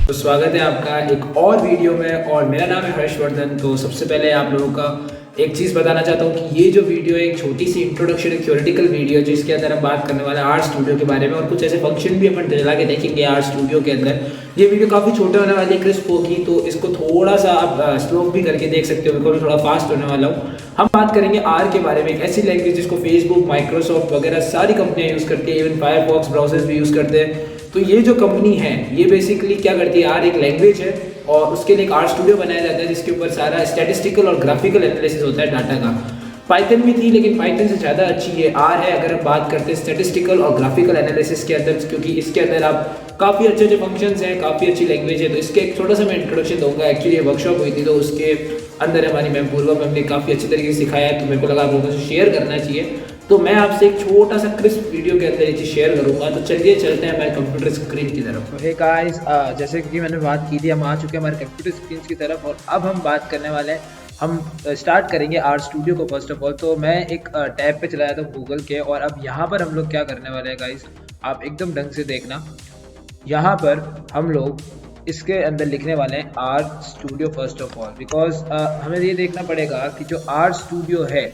तो स्वागत है आपका एक और वीडियो में और मेरा नाम है हर्षवर्धन। तो सबसे पहले आप लोगों का एक चीज़ बताना चाहता हूँ कि ये जो वीडियो है एक छोटी सी इंट्रोडक्शन, एक थ्योरेटिकल वीडियो है जिसके अंदर हम बात करने वाले हैं आर्ट स्टूडियो के बारे में और कुछ ऐसे फंक्शन भी अपन चला के देखेंगे आर्ट स्टूडियो के अंदर। ये वीडियो काफ़ी छोटे होने वाली है, क्रिस्प होगी, तो इसको थोड़ा सा आप स्लो भी करके देख सकते हो बिकॉज थोड़ा फास्ट होने वाला हूँ। हम बात करेंगे आर के बारे में, एक ऐसी लैंग्वेज जिसको फेसबुक, माइक्रोसॉफ्ट वगैरह सारी कंपनियां यूज़ करती है, इवन फायरफॉक्स ब्राउजर्स भी यूज़ करते हैं। तो ये जो कंपनी है ये बेसिकली क्या करती है, आर एक लैंग्वेज है और उसके लिए एक आर्ट स्टूडियो बनाया जाता है जिसके ऊपर सारा स्टैटिस्टिकल और ग्राफिकल एनालिसिस होता है डाटा का। पाइथन भी थी लेकिन पाइथन से ज़्यादा अच्छी है आर है अगर हम बात करते हैं स्टैटिस्टिकल और ग्राफिकल एनालिसिस के अंदर, क्योंकि इसके अंदर आप काफ़ी अच्छे अच्छे फंक्शंस हैं, काफ़ी अच्छी लैंग्वेज है। तो इसके एक छोटा सा मैं इंट्रोडक्शन दूंगा। एक्चुअली ये वर्कशॉप हुई थी तो उसके अंदर हमारी मैम पूर्वा मैम ने काफ़ी अच्छी तरीके से सिखाया है, तो मेरे को लगा आप लोगों से शेयर करना चाहिए। तो मैं आपसे एक छोटा सा क्रिस्प वीडियो के अंदर ये चीज़ शेयर करूंगा। तो चलिए चलते हैं हमारे कंप्यूटर स्क्रीन की तरफ। हे गाइस, जैसे कि मैंने बात की थी, हम आ चुके हैं हमारे कंप्यूटर स्क्रीन की तरफ और अब हम बात करने वाले हैं, हम स्टार्ट करेंगे आर्ट स्टूडियो को। फर्स्ट ऑफ ऑल तो मैं एक टैब पे चलाया था गूगल के और अब यहाँ पर हम लोग क्या करने वाले हैं गाइस, आप एकदम ढंग से देखना। यहाँ पर हम लोग इसके अंदर लिखने वाले हैं art studio first of all, because हमें ये देखना पड़ेगा कि जो आर्ट स्टूडियो है,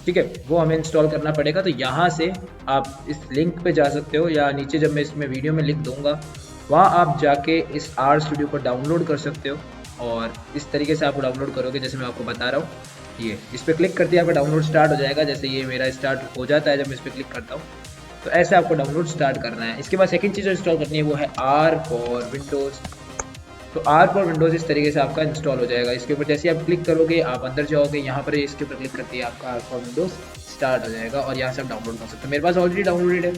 ठीक है, वो हमें इंस्टॉल करना पड़ेगा। तो यहाँ से आप इस लिंक पे जा सकते हो या नीचे जब मैं इसमें वीडियो में लिख दूंगा वहाँ आप जाके इस आर्ट स्टूडियो को डाउनलोड कर सकते हो। और इस तरीके से आप डाउनलोड करोगे जैसे मैं आपको बता रहा हूँ। ये इस पर क्लिक करते हैं, आपका डाउनलोड स्टार्ट हो जाएगा। जैसे ये मेरा स्टार्ट हो जाता है जब मैं इस पर क्लिक करता हूँ, तो ऐसे आपको डाउनलोड स्टार्ट करना है। इसके बाद सेकंड चीज़ जो इंस्टॉल करनी है वो है आर फॉर विंडोज़। तो आर फॉर विंडोज़ इस तरीके से आपका इंस्टॉल हो जाएगा। इसके ऊपर जैसे आप क्लिक करोगे आप अंदर जाओगे, यहाँ पर इसके ऊपर क्लिक करते हैं आपका आर फॉर विंडोज़ स्टार्ट हो जाएगा और यहाँ से आप डाउनलोड कर सकते हो। मेरे पास ऑलरेडी डाउनलोडेड है,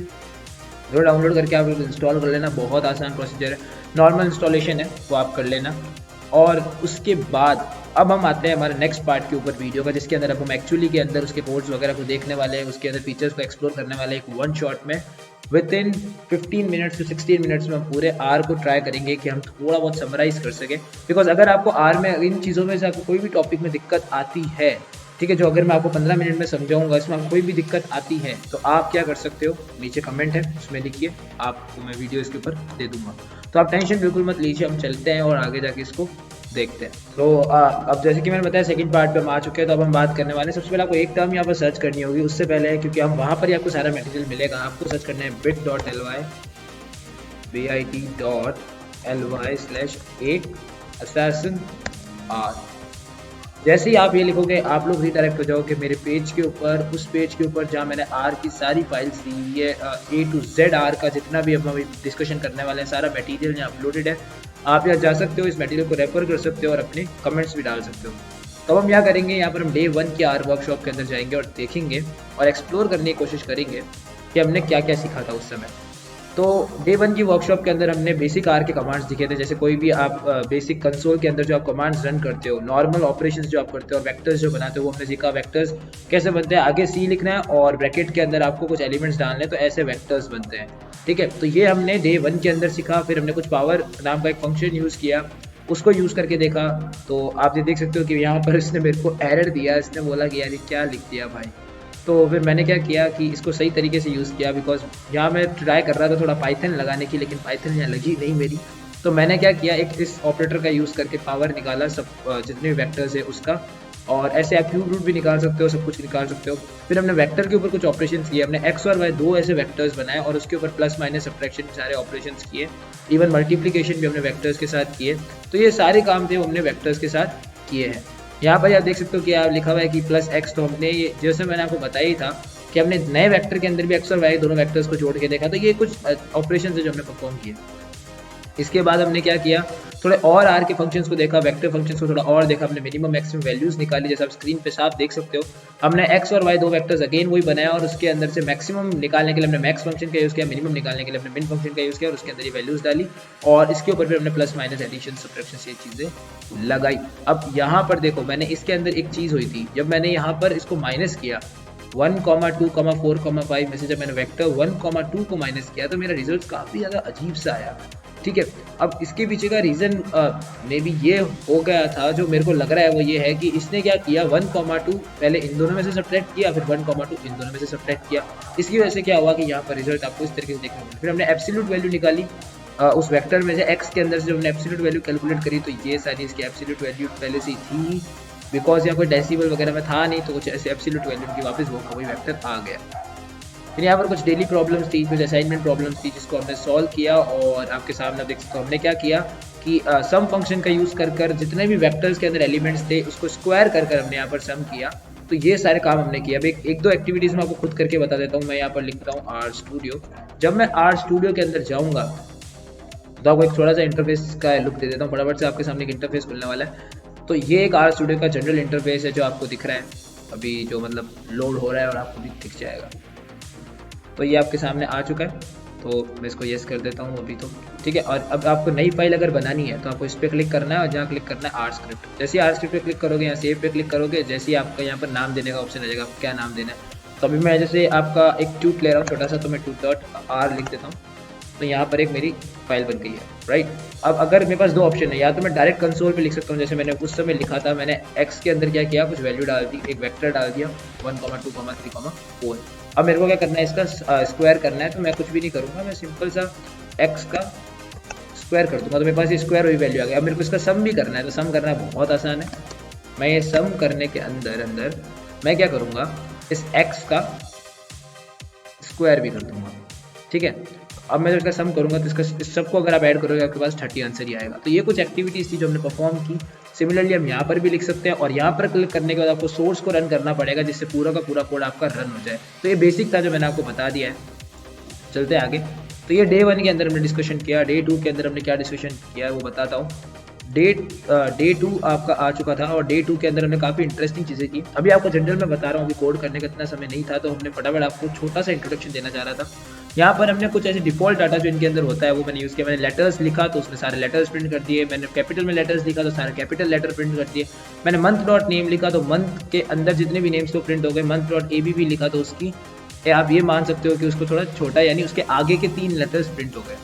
जो डाउनलोड करके आप इंस्टॉल कर लेना। बहुत आसान प्रोसीजर है, नॉर्मल इंस्टॉलेशन है, वो आप कर लेना। और उसके बाद अब हम आते हैं हमारे नेक्स्ट पार्ट के ऊपर वीडियो का, जिसके अंदर अब हम एक्चुअली के अंदर उसके कोड्स वगैरह को देखने वाले हैं, उसके अंदर फीचर्स को एक्सप्लोर करने वाले हैं एक वन शॉट में। Within 15 minutes to 16 minutes में हम पूरे आर को ट्राई करेंगे कि हम थोड़ा बहुत समराइज कर सकें। बिकॉज अगर आपको आर में इन चीज़ों में से आपको कोई भी टॉपिक में दिक्कत आती है, ठीक है, जो अगर मैं आपको 15 मिनट में समझाऊंगा, इसमें आपको कोई भी दिक्कत आती है तो आप क्या कर सकते हो, नीचे कमेंट है उसमें लिखिए, आपको मैं वीडियो इसके ऊपर दे दूंगा। तो आप टेंशन बिल्कुल मत लीजिए, हम चलते हैं और आगे जाके इसको देखते हैं। तो अब जैसे कि मैंने बताया सेकंड पार्ट पे हम आ चुके हैं, तो अब हम बात करने वाले हैं। सबसे पहले आपको एक टर्म यहाँ पर सर्च करनी होगी, उससे पहले क्योंकि हम वहाँ पर ही आपको सारा मटेरियल मिलेगा, आपको सर्च करना है bit.ly/assassin R। जैसे ही आप ये लिखोगे आप लोग रीडायरेक्ट हो जाओगे मेरे पेज के ऊपर, उस पेज के ऊपर जहाँ मैंने आर की सारी फाइल्स दी हुई है, A to Z आर का जितना भी अब हम डिस्कशन करने वाले हैं सारा मटेरियल यहाँ अपलोडेड है। आप यहाँ जा सकते हो, इस मटेरियल को रेफर कर सकते हो और अपने कमेंट्स भी डाल सकते हो। तो हम क्या करेंगे, यहाँ पर हम डे 1 की आर वर्कशॉप के अंदर जाएंगे और देखेंगे और एक्सप्लोर करने की कोशिश करेंगे कि हमने क्या क्या सीखा था उस समय। तो डे 1 की वर्कशॉप के अंदर हमने बेसिक आर के कमांड्स दिखे थे। जैसे कोई भी आप बेसिक कंसोल के अंदर जो आप कमांड्स रन करते हो, नॉर्मल ऑपरेशंस जो आप करते हो और वेक्टर्स जो बनाते हो, वो हमने सीखा। वेक्टर्स कैसे बनते हैं, आगे सी लिखना है और ब्रैकेट के अंदर आपको कुछ एलिमेंट्स डालने हैं, तो ऐसे वेक्टर्स बनते हैं, ठीक है। तो ये हमने डे 1 के अंदर सीखा। फिर हमने कुछ पावर नाम का एक फंक्शन यूज़ किया, उसको यूज़ करके देखा। तो आप ये देख सकते हो कि यहाँ पर इसने मेरे को एरर दिया, इसने बोला कि यार ये क्या लिख दिया भाई। तो फिर मैंने क्या किया कि इसको सही तरीके से यूज़ किया, बिकॉज यहाँ मैं ट्राई कर रहा था थोड़ा पाइथन लगाने की, लेकिन पाइथन यहाँ लगी नहीं मेरी। तो मैंने क्या किया, एक इस ऑपरेटर का यूज़ करके पावर निकाला सब जितने भी वेक्टर्स है उसका, और ऐसे आप क्यूब रूट भी निकाल सकते हो, सब कुछ निकाल सकते हो। फिर हमने वेक्टर के ऊपर कुछ ऑपरेशन किए, हमने एक्स और वाई दो ऐसे वेक्टर्स बनाए और उसके ऊपर प्लस माइनस सब्ट्रैक्शन सारे ऑपरेशंस किए। इवन मल्टीप्लिकेशन भी हमने वेक्टर्स के साथ किए। तो ये सारे काम थे वो हमने वेक्टर्स के साथ किए हैं। यहाँ पर आप देख सकते हो कि आप लिखा हुआ है कि प्लस एक्स, तो हमने ये जैसे मैंने आपको बताया ही था कि हमने नए वेक्टर के अंदर भी एक्स और वाई दोनों वेक्टर्स को जोड़ के देखा। तो ये कुछ ऑपरेशन है जो हमने परफॉर्म किए। इसके बाद हमने क्या किया, थोड़े और आर के फंक्शंस को देखा, वेक्टर फंक्शंस को थोड़ा और देखा, हमने मिनिमम मैक्सिमम वैल्यूज निकाली, जैसे आप स्क्रीन पे साफ देख सकते हो। हमने एक्स और वाई दो वेक्टर्स अगेन वही बनाया और उसके अंदर से मैक्सिमम निकालने के लिए हमने मैक्स फंक्शन का यूज़ किया, मिनिमम निकालने के लिए हमने मिन फंक्शन का यूज़ किया और उसके अंदर ये वैल्यूज डाली और इसके ऊपर भी हमने प्लस माइनस एडिशन सब्ट्रैक्शन से ये चीज़ें लगाई। अब यहाँ पर देखो, मैंने इसके अंदर एक चीज़ हुई थी, जब मैंने यहाँ पर इसको माइनस किया 1, 2, 4, 5 में से जब मैंने वेक्टर 1, 2 को माइनस किया तो मेरा रिजल्ट काफ़ी ज़्यादा अजीब सा आया, ठीक है। अब इसके पीछे का रीज़न मे बी ये हो गया था, जो मेरे को लग रहा है वो ये है कि इसने क्या किया, 1, 2 पहले इन दोनों में से सब्ट्रैक्ट किया, फिर 1, 2 इन दोनों में से सब्ट्रैक्ट किया। इसकी वजह से क्या हुआ कि यहाँ पर रिजल्ट आपको इस तरीके से देखने को मिला। फिर हमने एब्सोल्यूट वैल्यू निकाली, उस वेक्टर में से एक्स के अंदर से जो हमने एब्सोल्यूट वैल्यू कैलकुलेट करी तो ये सारी इसकी एब्सोल्यूट वैल्यू पहले से ही थी, बिकॉज यहाँ कोई डेसिमल वगैरह में था नहीं, तो कुछ ऐसे एब्सोल्यूट वैल्यू की वापस वो वही वेक्टर आ गया। फिर यहाँ पर कुछ डेली प्रॉब्लम्स थी, कुछ असाइनमेंट प्रॉब्लम्स थी जिसको हमने सॉल्व किया, और आपके सामने देख सकते हो हमने क्या किया कि सम फंक्शन का यूज़ कर जितने भी वेक्टर्स के अंदर एलिमेंट्स थे उसको स्क्वायर कर हमने यहाँ पर सम किया। तो ये सारे काम हमने किया। अब एक दो एक्टिविटीज़ मैं आपको खुद करके बता देता हूँ। मैं यहाँ पर लिखता हूँ आर स्टूडियो। जब मैं आर स्टूडियो के अंदर जाऊँगा तो आपको एक थोड़ा सा इंटरफेस का लुक दे देता हूँ। फटाफट से आपके सामने एक इंटरफेस खुलने वाला है। तो ये एक आर स्टूडियो का जनरल इंटरफेस है जो आपको दिख रहा है अभी, जो मतलब लोड हो रहा है और आपको भी दिख जाएगा। तो ये आपके सामने आ चुका है, तो मैं इसको येस कर देता हूँ अभी तो, ठीक है। और अब आपको नई फाइल अगर बनानी है तो आपको इस पर क्लिक करना है और जहाँ क्लिक करना है आर स्क्रिप्ट। जैसे ही आर स्क्रिप्ट पे क्लिक करोगे, यहाँ सेव पे क्लिक करोगे, जैसे ही आपका यहाँ पर नाम देने का ऑप्शन आ जाएगा, आपको क्या नाम देना है। तो अभी मैं जैसे आपका एक ट्यूट ले रहा हूँ छोटा सा, तो मैं ट्यूट.r लिख देता हूँ। तो यहाँ पर एक मेरी फाइल बन गई है, राइट। अब अगर मेरे पास दो ऑप्शन है, या तो मैं डायरेक्ट कंसोल पे लिख सकता हूँ, जैसे मैंने उस समय लिखा था, मैंने एक्स के अंदर क्या किया, कुछ वैल्यू डाल दी, एक वेक्टर डाल दिया 1, 2, 3, 4। अब मेरे को क्या करना है, इसका स्क्वायर करना है। तो मैं कुछ भी नहीं करूँगा, मैं सिंपल सा एक्स का स्क्वायर कर दूंगा, तो मेरे पास ये स्क्वायर हुई वैल्यू आ गया। अब मेरे को इसका सम भी करना है, तो सम करना बहुत आसान है। मैं ये सम करने के अंदर मैं क्या करूँगा, इस एक्स का स्क्वायर भी कर दूंगा, ठीक है। अब मैं जब इसका सम करूंगा तो इसका इस सबको अगर आप ऐड करोगे आपके पास 30 आंसर ही आएगा। तो ये कुछ एक्टिविटीज़ थी जो हमने परफॉर्म की। सिमिलरली हम यहाँ पर भी लिख सकते हैं, और यहाँ पर क्लिक करने के बाद आपको सोर्स को रन करना पड़ेगा, जिससे पूरा का पूरा कोड आपका रन हो जाए। तो ये बेसिक था जो मैंने आपको बता दिया है। चलते हैं आगे। तो ये डे 1 के अंदर हमने डिस्कशन किया। डे 2 के अंदर हमने क्या डिस्कशन किया है वो बताता हूँ। डे 2 आपका आ चुका था, और डे 2 के अंदर हमने काफ़ी इंटरेस्टिंग चीज़ें की। अभी आपको जनरल में बता रहा हूँ, अभी कोड करने का इतना समय नहीं था, तो हमने फटाफट आपको छोटा सा इंट्रोडक्शन देना चाह रहा था। यहाँ पर हमने कुछ ऐसे डिफॉल्ट डाटा जो इनके अंदर होता है वो मैंने यूज़ किया। मैंने लेटर्स लिखा तो उसमें सारे लेटर्स प्रिंट कर दिए। मैंने कैपिटल में लेटर्स लिखा तो सारे कैपिटल लेटर प्रिंट कर दिए। मैंने मंथ डॉट नेम लिखा तो मंथ के अंदर जितने भी नेम्स तो प्रिंट हो गए। मंथ डॉट ABB लिखा तो उसकी आप ये मान सकते हो कि उसको थोड़ा छोटा, यानी उसके आगे के 3 लेटर्स प्रिंट हो गए।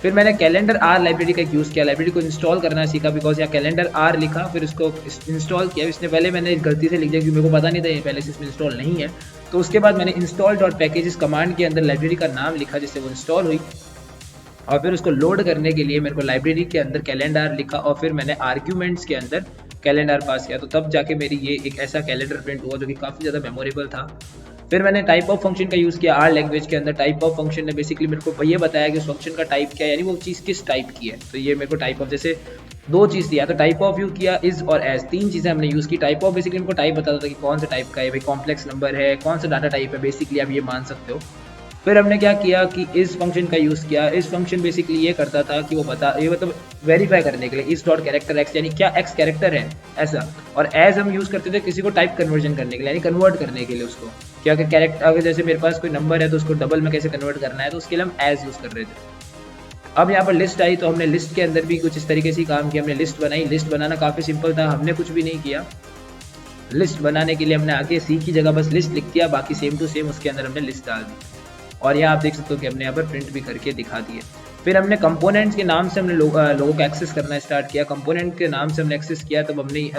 फिर मैंने कैलेंडर आर लाइब्रेरी का यूज़ किया। लाइब्रेरी को इंस्टॉल करना सीखा, बिकॉज यहाँ कैलेंडर आर लिखा, फिर उसको इंस्टॉल किया। इसने पहले मैंने गलती से लिख दिया क्योंकि मेरे को पता नहीं था ये पहले से इसमें इंस्टॉल नहीं है। तो उसके बाद मैंने इंस्टॉल डॉट पैकेजेस कमांड के अंदर लाइब्रेरी का नाम लिखा, जिससे वो इंस्टॉल हुई। और फिर उसको लोड करने के लिए मेरे को लाइब्रेरी के अंदर कैलेंडर लिखा, और फिर मैंने आर्ग्यूमेंट्स के अंदर कैलेंडर पास किया। तो तब जाके मेरी ये एक ऐसा कैलेंडर प्रिंट हुआ जो कि काफ़ी ज़्यादा मेमोरेबल था। फिर मैंने टाइप ऑफ फंक्शन का यूज़ किया आर लैंग्वेज के अंदर। टाइप ऑफ फंक्शन ने बेसिकली मेरे को ये बताया कि उस फंक्शन का टाइप क्या है, यानी वो चीज़ किस टाइप की है। तो ये मेरे को टाइप ऑफ, जैसे 2 चीज़ दिया तो टाइप ऑफ यूज़ किया, इज और एज, 3 चीज़ें हमने यूज़ की। टाइप ऑफ बेसिकली मेरे को टाइप बताता था कि कौन सा टाइप का है, भाई कॉम्प्लेक्स नंबर है, कौन सा डाटा टाइप है, बेसिकली आप ये मान सकते हो। फिर हमने क्या किया कि इस फंक्शन का यूज़ किया। इस फंक्शन बेसिकली ये करता था कि वो ये मतलब वेरीफाई करने के लिए इस डॉट कैरेक्टर एक्स, यानी क्या एक्स कैरेक्टर है ऐसा। और एज हम यूज़ करते थे किसी को टाइप कन्वर्जन करने के लिए, यानी कन्वर्ट करने के लिए उसको, क्या कि कैरेक्टर अगर जैसे मेरे पास कोई नंबर है तो उसको डबल में कैसे कन्वर्ट करना है, तो उसके लिए हम एज यूज़ कर रहे थे। अब यहाँ पर लिस्ट आई, तो हमने लिस्ट के अंदर भी कुछ इस तरीके से काम किया। हमने लिस्ट बनाई। लिस्ट बनाना काफ़ी सिंपल था, हमने कुछ भी नहीं किया। लिस्ट बनाने के लिए हमने आगे सी की जगह बस लिस्ट लिख दिया, बाकी सेम टू सेम उसके अंदर हमने लिस्ट डाल दी। और यहाँ आप देख सकते हो कि हमने यहाँ पर प्रिंट भी करके दिखा दिए। फिर हमने कंपोनेंट्स के नाम से हमने लोगों को एक्सेस करना स्टार्ट किया। कंपोनेंट के नाम से हमने एक्सेस किया, तब हमने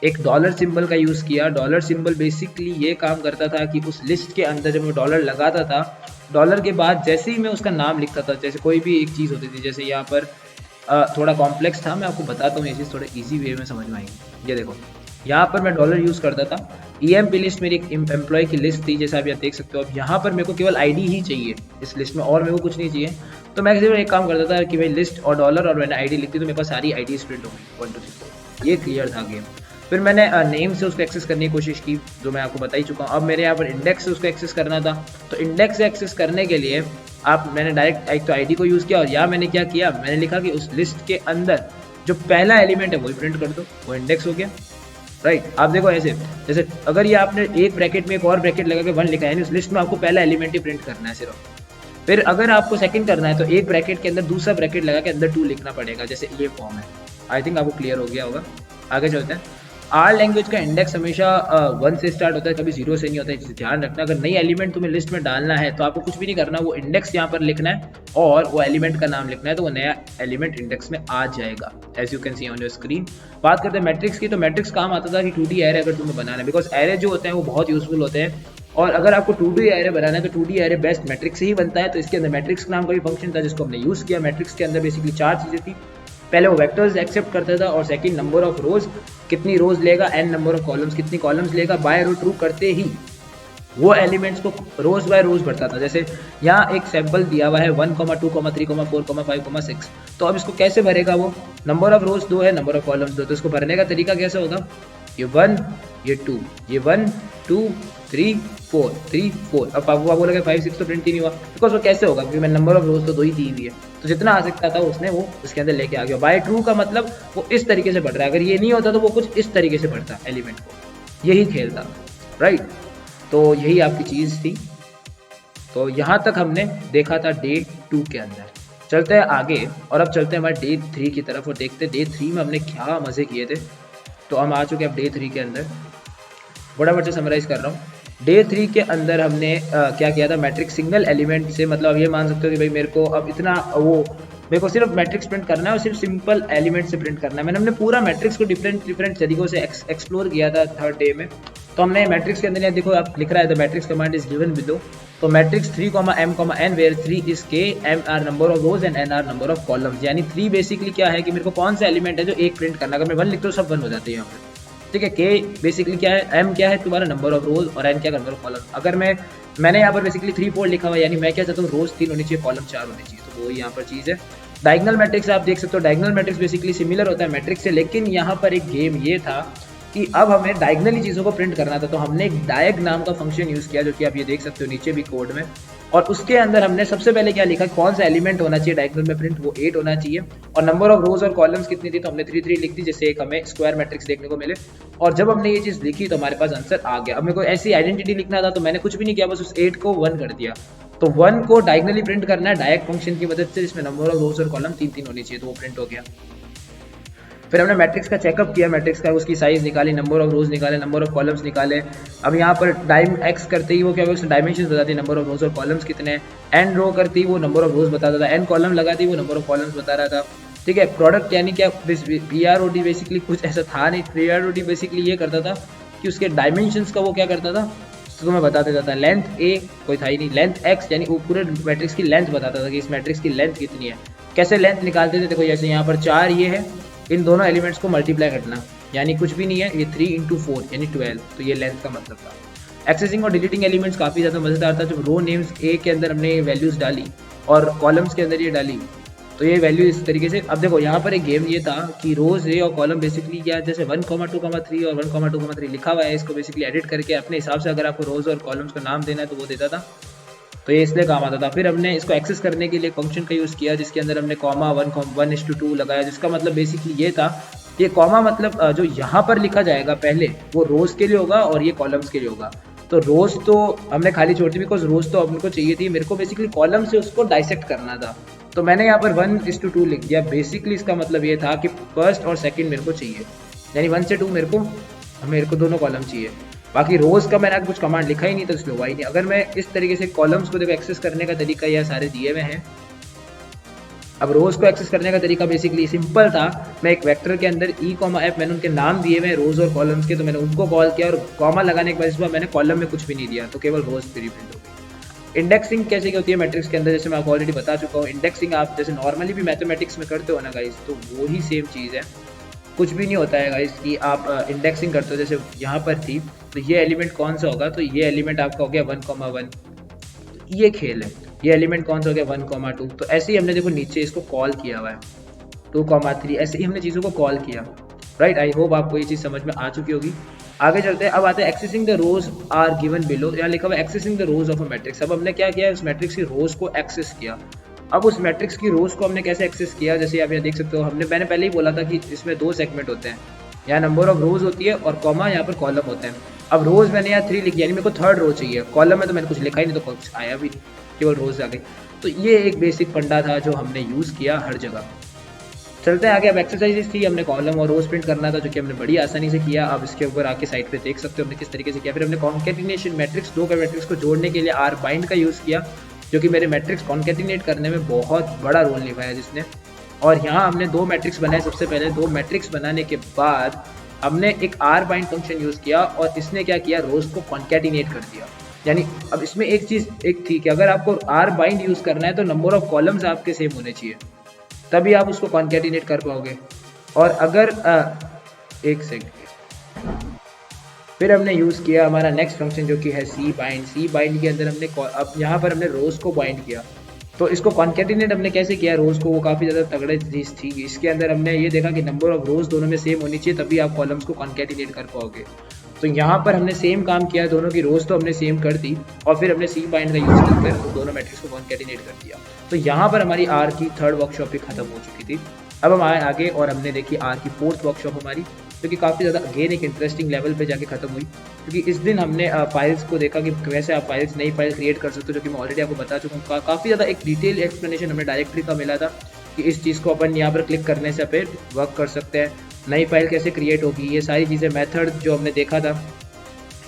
एक डॉलर सिंबल का यूज़ किया। डॉलर सिंबल बेसिकली ये काम करता था कि उस लिस्ट के अंदर जब मैं डॉलर लगाता था, डॉलर के बाद जैसे ही मैं उसका नाम लिखता था, जैसे कोई भी एक चीज़ होती थी, जैसे यहाँ पर थोड़ा कॉम्प्लेक्स था, मैं आपको बताता हूँ ये चीज़ थोड़ा ईजी वे में समझ में आएगी। ये देखो, यहाँ पर मैं डॉलर यूज़ करता था। EMP लिस्ट मेरी एक एम्प्लॉय की लिस्ट थी, जैसा आप यहाँ देख सकते हो। अब यहाँ पर मेरे को केवल ID ही चाहिए इस लिस्ट में, और मेरे को कुछ नहीं चाहिए। तो मैं सिर्फ एक काम करता था कि भाई लिस्ट और डॉलर, और मैंने ID लिखती, तो मेरे पास सारी IDs प्रिंट हो गई 1 2 3 4। ये क्लियर था गेम। फिर मैंने नेम से उसको एक्सेस करने की कोशिश की, जो मैं आपको बता ही चुका हूँ। अब मेरे यहाँ पर इंडेक्स से उसको एक्सेस करना था, तो इंडेक्स से एक्सेस करने के लिए मैंने डायरेक्ट एक तो ID को यूज़ किया, और या मैंने क्या किया, मैंने लिखा कि उस लिस्ट के अंदर जो पहला एलिमेंट है वही प्रिंट कर दो, वो इंडेक्स हो गया, राइट। आप देखो ऐसे, जैसे अगर ये आपने एक ब्रैकेट में एक और ब्रैकेट लगा के 1 लिखा है, यानी उस लिस्ट में आपको पहला एलिमेंट ही प्रिंट करना है सिर्फ। फिर अगर आपको सेकंड करना है तो एक ब्रैकेट के अंदर दूसरा ब्रैकेट लगा के अंदर 2 लिखना पड़ेगा, जैसे ये फॉर्म है। आई थिंक आपको क्लियर हो गया होगा। आगे चलते हैं। आर लैंग्वेज का इंडेक्स हमेशा 1 से स्टार्ट होता है, कभी 0 से नहीं होता है, ध्यान रखना। अगर नई एलिमेंट तुम्हें लिस्ट में डालना है तो आपको कुछ भी नहीं करना, वो इंडेक्स यहाँ पर लिखना है और वो एलिमेंट का नाम लिखना है, तो वो नया एलिमेंट इंडेक्स में आ जाएगा, as you can see on your screen. बात करते हैं मैट्रिक्स की, तो मैट्रिक्स काम आता था कि 2D एरे अगर तुम्हें बनाना है, बिकॉज एरे जो होते हैं वो बहुत यूजफुल होते हैं और अगर आपको 2D एरे बनाना है तो 2D एरे बेस्ट मैट्रिक्स से ही बनता है। तो इसके अंदर मैट्रिक्स नाम का भी फंक्शन था जिसको हमने यूज़ किया। मैट्रिक्स के अंदर बेसिकली 4 चीज़ें थी। पहले वो वेक्टर्स एक्सेप्ट करता था, और सेकंड नंबर ऑफ रोज, कितनी रोज लेगा, एन नंबर ऑफ कॉलम्स, कितनी कॉलम्स लेगा। बाय रो ट्रू करते ही वो एलिमेंट्स को रोज बाय रोज भरता था। जैसे यहाँ एक सैंपल दिया हुआ है 1, 2, 3, 4, 5, 6। तो अब इसको कैसे भरेगा वो? नंबर ऑफ रोज 2 है, नंबर ऑफ कॉलम्स 2, तो इसको भरने का तरीका कैसे होगा? ये 1, ये 2, ये 1, 2, 3, 4, 3, 4। अब पापा बोलेगा 5, 6 तो प्रिंट ही नहीं हुआ, बिकॉज वो कैसे होगा? क्योंकि मैं नंबर ऑफ रोज तो 2 ही दी हुई है। तो जितना आ सकता था उसने वो इसके अंदर लेके आ गया। बाय ट्रू का मतलब वो इस तरीके से बढ़ रहा है। अगर ये नहीं होता तो वो कुछ इस तरीके से बढ़ता एलिमेंट को। यही खेल था, राइट? तो यही आपकी चीज़ थी। तो यहाँ तक हमने देखा था डे 2 के अंदर। चलते हैं आगे, और अब चलते हैं हमारे डे 3 की तरफ और देखते हैं डे 3 में हमने क्या मज़े किए थे। तो हम आ चुके हैं अब डे 3 के अंदर। फटाफट से समराइज़ कर रहा हूँ। डे 3 के अंदर हमने क्या किया था? मैट्रिक्स सिंगल एलिमेंट से, मतलब ये मान सकते हो कि भाई मेरे को अब इतना मेरे को सिर्फ मैट्रिक्स प्रिंट करना है और सिर्फ सिंपल एलिमेंट से प्रिंट करना है। हमने पूरा मैट्रिक्स को डिफरेंट तरीकों से एक्सप्लोर किया था थर्ड डे में। तो हमने मैट्रिक्स के अंदर यहाँ देखो आप लिख रहा है the matrix command is given below. तो matrix 3, m, n where 3 is k, m are number of rows and n are number of columns. यानी 3 बेसिकली क्या है कि मेरे को कौन सा एलिमेंट है जो एक प्रिंट करना है। अगर मैं 1 लिखता हूँ सब 1 हो जाते हैं यहाँ पर, ठीक है। k बेसिकली क्या है, m क्या है तुम्हारा नंबर ऑफ रोज, और n क्या नंबर ऑफ कॉलम। अगर मैंने यहाँ पर बेसिकली 3, 4 लिखा हुआ है, यानी मैं क्या चाहता हूँ रोज 3 होनी चाहिए, कॉलम 4 होनी चाहिए। तो वो यहाँ पर चीज़ है। डायगोनल मैट्रिक्स आप देख सकते हो, डायगोनल मैट्रिक्स बेसिकली सिमिलर होता है मैट्रिक्स से, लेकिन यहाँ पर एक गेम ये था कि अब हमें डायगनली चीज़ों को प्रिंट करना था। तो हमने एक डायग नाम का फंक्शन यूज़ किया, जो कि आप ये देख सकते हो नीचे भी कोड में। और उसके अंदर हमने सबसे पहले क्या लिखा, कौन सा एलिमेंट होना चाहिए डायगोनल में प्रिंट, वो 8 होना चाहिए। और नंबर ऑफ रोज और कॉलम्स कितनी थी, तो हमने 3, 3 लिख दी, जिससे एक हमें स्क्वायर मैट्रिक्स देखने को मिले। और जब हमने ये चीज़ लिखी तो हमारे पास आंसर आ गया। अब मेरे को ऐसी आइडेंटिटी लिखना था, तो मैंने कुछ भी नहीं किया, बस उस 8 को 1 कर दिया। तो 1 को डायगनली प्रिंट करना है डायग फंक्शन की मदद से, जिसमें नंबर ऑफ रोज और कॉलम 3 होनी चाहिए, तो वो प्रिंट हो गया। फिर हमने मैट्रिक्स का चेकअप किया, मैट्रिक्स का उसकी साइज निकाली, नंबर ऑफ रोज निकाले, नंबर ऑफ कॉलम्स निकाले। अब यहाँ पर डाइम एक्स करते ही वो क्या हुआ, डायमेंशन बताती है नंबर ऑफ रोज और कॉलम्स कितने हैं। एन रो करती वो नंबर ऑफ रोज बताता था, एन कॉलम लगाती वो नंबर ऑफ कॉलम्स बता रहा था, ठीक है। प्रोडक्ट यानी क्या, PROD बेसिकली कुछ ऐसा था नहीं। PROD बेसिकली ये करता था कि उसके डायमेंशंस का वो क्या करता था, तो मैं बता देता था। लेंथ ए कोई था ही नहीं, लेंथ एक्स यानी वो पूरे मैट्रिक्स की लेंथ बताता था कि इस मैट्रिक्स की लेंथ कितनी है। कैसे लेंथ निकालते थे, देखो जैसे यहाँ पर 4 ये है, इन दोनों एलिमेंट्स को मल्टीप्लाई करना, यानी कुछ भी नहीं है, ये 3 × 4 यानी 12, तो ये लेंथ का मतलब था। एक्सेसिंग और डिलीटिंग एलिमेंट्स काफ़ी ज़्यादा मज़ेदार था। जब रो नेम्स ए के अंदर हमने वैल्यूज़ डाली और कॉलम्स के अंदर ये डाली, तो ये वैल्यू इस तरीके से। अब देखो यहाँ पर एक गेम ये था कि रोज ए और कॉलम बेसिकली क्या, जैसे 1, 2, 3 और 1, 2, 3 लिखा हुआ है, इसको बेसिकली एडिट करके अपने हिसाब से अगर आपको रोज और कॉलम्स का नाम देना है तो वो देता था, तो ये इसलिए काम आता था। फिर हमने इसको एक्सेस करने के लिए फंक्शन का यूज़ किया, जिसके अंदर हमने कॉमा 1:2 लगाया, जिसका मतलब बेसिकली ये था, ये कॉमा मतलब जो यहाँ पर लिखा जाएगा पहले वो रोज के लिए होगा और ये कॉलम्स के लिए होगा। तो रोज तो हमने खाली छोड़ दी, बिकॉज रोज तो अपने को चाहिए थी, मेरे को बेसिकली कॉलम से उसको डाइसेक्ट करना था। तो मैंने यहाँ पर 1:2 लिख दिया। बेसिकली इसका मतलब ये था कि फर्स्ट और सेकंड मेरे को चाहिए, यानी 1 से 2 मेरे को दोनों कॉलम चाहिए। बाकी रोज का मैंने कुछ कमांड लिखा ही नहीं, तो इसलिए हुआ ही नहीं। अगर मैं इस तरीके से कॉलम्स को देखो एक्सेस करने का तरीका यह सारे दिए हुए हैं। अब रोज को एक्सेस करने का तरीका बेसिकली सिंपल था। मैं एक वेक्टर के अंदर E, मैंने उनके नाम दिए हुए रोज और कॉलम्स के, तो मैंने उनको कॉल किया और कॉमा लगाने के बाद इस बार मैंने कॉलम में कुछ भी नहीं दिया, तो केवल रोज प्रिंट हो गई। इंडेक्सिंग कैसे होती है मैट्रिक्स के अंदर, जैसे मैं आपको ऑलरेडी बता चुका हूँ। इंडेक्सिंग आप जैसे नॉर्मली भी मैथमेटिक्स में करते हो ना गाइस, तो वो ही सेम चीज़ है, कुछ भी नहीं होता है गाइस कि आप इंडेक्सिंग करते हो। जैसे यहाँ पर थी, तो ये एलिमेंट कौन सा होगा, तो ये एलिमेंट आपका हो गया 1,1, ये खेल है। ये एलिमेंट कौन सा हो गया 1,2, तो ऐसे ही हमने देखो नीचे इसको कॉल किया हुआ है 2,3, ऐसे ही हमने चीज़ों को कॉल किया, राइट। आई होप आपको ये चीज़ समझ में आ चुकी होगी। आगे चलते हैं, अब आते हैं accessing the rows are given below. यहाँ लिखा हुआ है accessing the rows of a matrix. अब हमने क्या किया, उस मैट्रिक्स की रोज को एक्सेस किया। अब उस मैट्रिक्स की रोज को हमने कैसे एक्सेस किया, जैसे आप यहाँ देख सकते हो, मैंने पहले ही बोला था कि इसमें 2 सेगमेंट होते हैं, यहाँ नंबर ऑफ रोज होती है और कॉमा यहाँ पर कॉलम होते हैं। अब रोज मैंने यहाँ 3 लिखी, यानी मेरे को थर्ड रो चाहिए। कॉलम में तो मैंने कुछ लिखा ही नहीं, तो कुछ आया भी नहीं, केवल रोज आ गई। तो ये एक बेसिक फंडा था जो हमने यूज़ किया हर जगह। चलते हैं आगे। अब एक्सरसाइजेस थी, हमने कॉलम और रोज प्रिंट करना था, जो कि हमने बड़ी आसानी से किया। अब इसके ऊपर आके साइड पे देख सकते हो हमने किस तरीके से किया। फिर हमने कॉन्केटिनेशन मैट्रिक्स, 2 का मैट्रिक्स को जोड़ने के लिए आर बाइंड का यूज़ किया, जो कि मेरे मैट्रिक्स कॉन्केटिनेट करने में बहुत बड़ा रोल निभाया जिसने। और यहाँ हमने 2 मैट्रिक्स बनाए। सबसे पहले 2 मैट्रिक्स बनाने के बाद हमने एक आर बाइंड फंक्शन यूज़ किया और इसने क्या किया, रोज को कॉन्केटिनेट कर दिया। यानी अब इसमें एक चीज़ एक थी कि अगर आपको आर बाइंड यूज़ करना है तो नंबर ऑफ कॉलम्स आपके सेम होने चाहिए, तभी आप उसको कॉन्केटिनेट कर पाओगे। और अगर एक सेकंड, फिर हमने यूज़ किया हमारा नेक्स्ट फंक्शन जो कि है सी बाइंड। सी बाइंड के अंदर हमने अब यहाँ पर हमने रोज़ को बाइंड किया। तो इसको कॉन्केटिनेट हमने कैसे किया रोज़ को, वो काफ़ी ज़्यादा तगड़े चीज़ थी। इसके अंदर हमने ये देखा कि नंबर ऑफ रोज़ दोनों में सेम होनी चाहिए, तभी आप कॉलम्स को कॉन्केटिनेट कर पाओगे। तो यहाँ पर हमने सेम काम किया, दोनों की रोज़ तो हमने सेम कर दी और फिर हमने सी बाइंड का यूज़ करके दोनों मैट्रिक्स को कॉन्केटिनेट कर दिया। तो यहाँ पर हमारी आर की थर्ड वर्कशॉप भी खत्म हो चुकी थी। अब हम आए आगे और हमने देखी आर की फोर्थ वर्कशॉप हमारी, जो कि काफ़ी ज़्यादा अगेन एक इंटरेस्टिंग लेवल पे जाके खत्म हुई, क्योंकि इस दिन हमने फाइल्स को देखा कि कैसे आप फाइल्स नई फाइल क्रिएट कर सकते हो, जो कि मैं ऑलरेडी आपको बता चुका हूँ। काफ़ी ज़्यादा एक डिटेल एक्सप्लेनेशन हमें डायरेक्टरी का मिला था कि इस चीज़ को अपन यहाँ पर क्लिक करने से फिर वर्क कर सकते हैं, नई फाइल कैसे क्रिएट होगी, ये सारी चीज़ें मेथड जो हमने देखा था,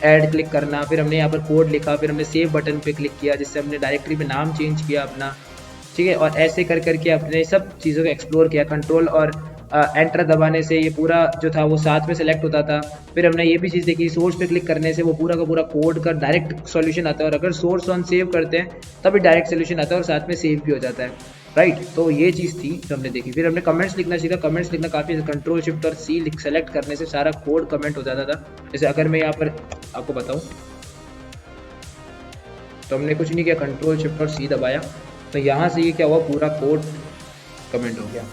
ऐड क्लिक करना, फिर हमने यहाँ पर कोड लिखा, फिर हमने सेव बटन पे क्लिक किया जिससे हमने डायरेक्टरी में नाम चेंज किया अपना, ठीक है। और ऐसे कर करके अपने सब चीज़ों को एक्सप्लोर किया। कंट्रोल और एंटर दबाने से ये पूरा जो था वो साथ में सेलेक्ट होता था। फिर हमने ये भी चीज़ देखी, सोर्स पे क्लिक करने से वो पूरा का पूरा कोड का डायरेक्ट सॉल्यूशन आता है, और अगर सोर्स ऑन सेव करते हैं तभी डायरेक्ट सोल्यूशन आता है और साथ में सेव भी हो जाता है, राइट। तो ये चीज़ थी जो हमने देखी। फिर हमने कमेंट्स लिखना सीखा। कमेंट्स लिखना काफ़ी कंट्रोल शिफ्ट और सी सेलेक्ट करने से सारा कोड कमेंट हो जाता था। जैसे अगर मैं यहाँ पर आपको बताऊँ तो हमने कुछ नहीं किया, कंट्रोल शिफ्ट और सी दबाया तो यहाँ से ये क्या हुआ, पूरा कोड कमेंट हो गया।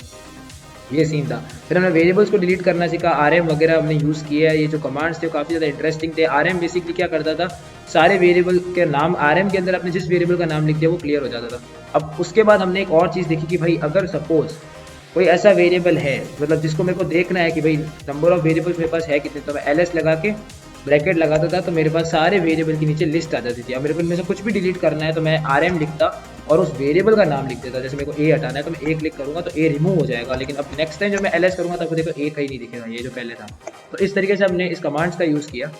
ये सीन था। फिर हमने वेरिएबल्स को डिलीट करना सीखा, आरएम वगैरह हमने यूज़ किया है। ये जो कमांड्स थे काफ़ी ज़्यादा इंटरेस्टिंग थे। आरएम बेसिकली क्या करता था, सारे वेरिएबल के नाम आरएम के अंदर आपने जिस वेरिएबल का नाम लिख दिया वो क्लियर हो जाता था। अब उसके बाद हमने एक और चीज़ देखी कि भाई अगर सपोज कोई ऐसा वेरिएबल है, मतलब जिसको मेरे को देखना है कि भाई नंबर ऑफ वेरिएबल्स मेरे पास है कितने, तो मैं ls लगा के ब्रैकेट लगाता था तो मेरे पास सारे वेरिएबल के नीचे लिस्ट आ जाती थी। अब मेरे को इनमें से कुछ भी डिलीट करना है तो मैं rm लिखता और उस वेरिएबल का नाम लिख देता। जैसे मेरे को a हटाना है तो मैं a क्लिक करूंगा तो a रिमूव हो जाएगा, लेकिन अब नेक्स्ट टाइम जब मैं ls करूंगा तब देखो a कहीं नहीं दिखेगा, ये जो पहले था। तो इस तरीके से हमने इस कमांड्स का यूज़ किया।